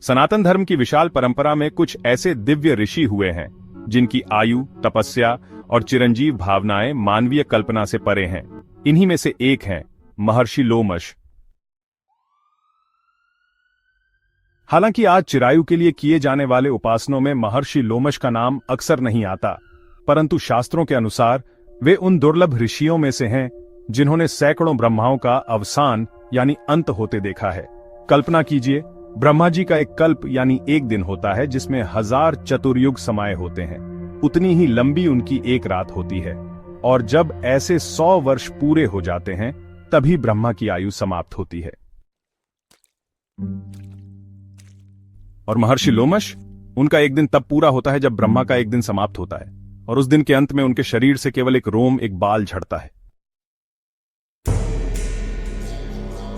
सनातन धर्म की विशाल परंपरा में कुछ ऐसे दिव्य ऋषि हुए हैं जिनकी आयु, तपस्या और चिरंजीव भावनाएं मानवीय कल्पना से परे हैं। इन्हीं में से एक हैं महर्षि लोमश। हालांकि आज चिरायु के लिए किए जाने वाले उपासनों में महर्षि लोमश का नाम अक्सर नहीं आता, परंतु शास्त्रों के अनुसार वे उन दुर्लभ ऋषियों में से हैं जिन्होंने सैकड़ों ब्रह्माओं का अवसान यानी अंत होते देखा है। कल्पना कीजिए, ब्रह्मा जी का एक कल्प यानी एक दिन होता है जिसमें 1000 चतुर्युग समाये होते हैं। उतनी ही लंबी उनकी एक रात होती है, और जब ऐसे 100 वर्ष पूरे हो जाते हैं तभी ब्रह्मा की आयु समाप्त होती है। और महर्षि लोमश, उनका एक दिन तब पूरा होता है जब ब्रह्मा का एक दिन समाप्त होता है, और उस दिन के अंत में उनके शरीर से केवल एक रोम, एक बाल झड़ता है।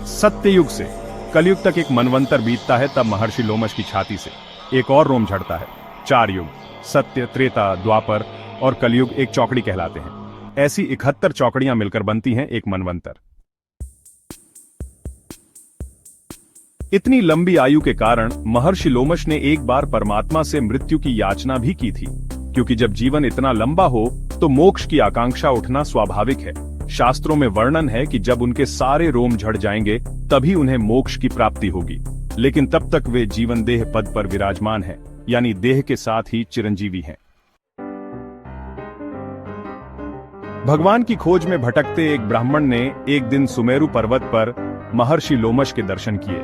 सत्ययुग से कलयुग तक एक मनवंतर बीतता है, तब महर्षि लोमश की छाती से एक और रोम झड़ता है। 4 युग, सत्य, त्रेता, द्वापर और कलयुग एक चौकड़ी कहलाते हैं। ऐसी 71 चौकड़ियां मिलकर बनती हैं एक मनवंतर। इतनी लंबी आयु के कारण महर्षि लोमश ने एक बार परमात्मा से मृत्यु की याचना भी की थी, क्योंकि जब जीवन इतना लंबा हो तो मोक्ष की आकांक्षा उठना स्वाभाविक है। शास्त्रों में वर्णन है कि जब उनके सारे रोम झड़ जाएंगे तभी उन्हें मोक्ष की प्राप्ति होगी, लेकिन तब तक वे जीवन देह पद पर विराजमान हैं, यानी देह के साथ ही चिरंजीवी हैं। भगवान की खोज में भटकते एक ब्राह्मण ने एक दिन सुमेरु पर्वत पर महर्षि लोमश के दर्शन किए,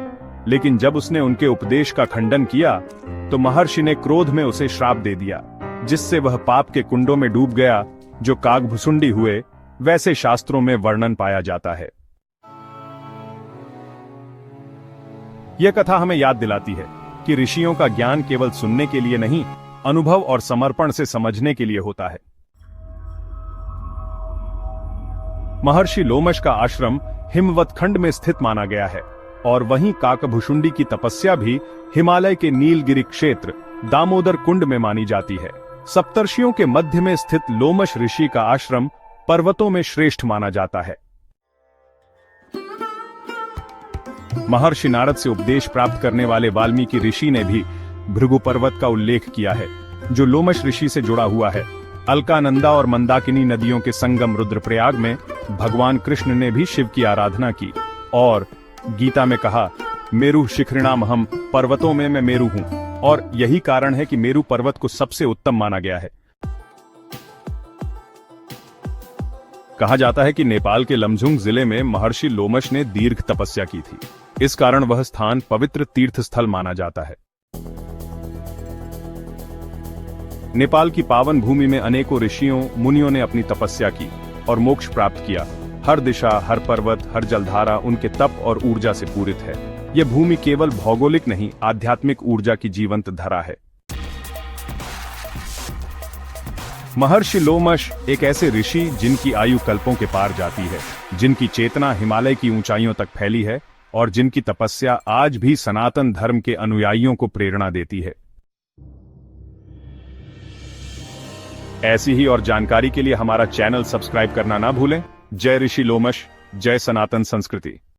लेकिन जब उसने उनके उपदेश का खंडन किया तो महर्षि ने क्रोध में उसे श्राप दे दिया, जिससे वह पाप के कुंडों में डूब गया जो कागभुसुंडी हुए, वैसे शास्त्रों में वर्णन पाया जाता है। यह कथा हमें याद दिलाती है कि ऋषियों का ज्ञान केवल सुनने के लिए नहीं, अनुभव और समर्पण से समझने के लिए होता है। महर्षि लोमश का आश्रम हिमवत खंड में स्थित माना गया है, और वहीं काकभुसुंडी की तपस्या भी हिमालय के नीलगिरी क्षेत्र दामोदर कुंड में मानी जाती है। सप्तर्षियों के मध्य में स्थित लोमश ऋषि का आश्रम पर्वतों में श्रेष्ठ माना जाता है। महर्षि नारद से उपदेश प्राप्त करने वाले वाल्मीकि ऋषि ने भी भृगु पर्वत का उल्लेख किया है, जो लोमश ऋषि से जुड़ा हुआ है। अलकानंदा और मंदाकिनी नदियों के संगम रुद्रप्रयाग में भगवान कृष्ण ने भी शिव की आराधना की, और गीता में कहा, मेरु शिखरिणाम हम, पर्वतों में मैं मेरु हूं। और यही कारण है कि मेरु पर्वत को सबसे उत्तम माना गया है। कहा जाता है कि नेपाल के लमजुंग जिले में महर्षि लोमश ने दीर्घ तपस्या की थी, इस कारण वह स्थान पवित्र तीर्थ स्थल माना जाता है। नेपाल की पावन भूमि में अनेकों ऋषियों, मुनियों ने अपनी तपस्या की और मोक्ष प्राप्त किया। हर दिशा, हर पर्वत, हर जलधारा उनके तप और ऊर्जा से पूरित है। यह भूमि केवल भौगोलिक नहीं, आध्यात्मिक ऊर्जा की जीवंत धरा है। महर्षि लोमश एक ऐसे ऋषि जिनकी आयु कल्पों के पार जाती है, जिनकी चेतना हिमालय की ऊंचाइयों तक फैली है, और जिनकी तपस्या आज भी सनातन धर्म के अनुयायियों को प्रेरणा देती है। ऐसी ही और जानकारी के लिए हमारा चैनल सब्सक्राइब करना ना भूलें। जय ऋषि लोमश, जय सनातन संस्कृति।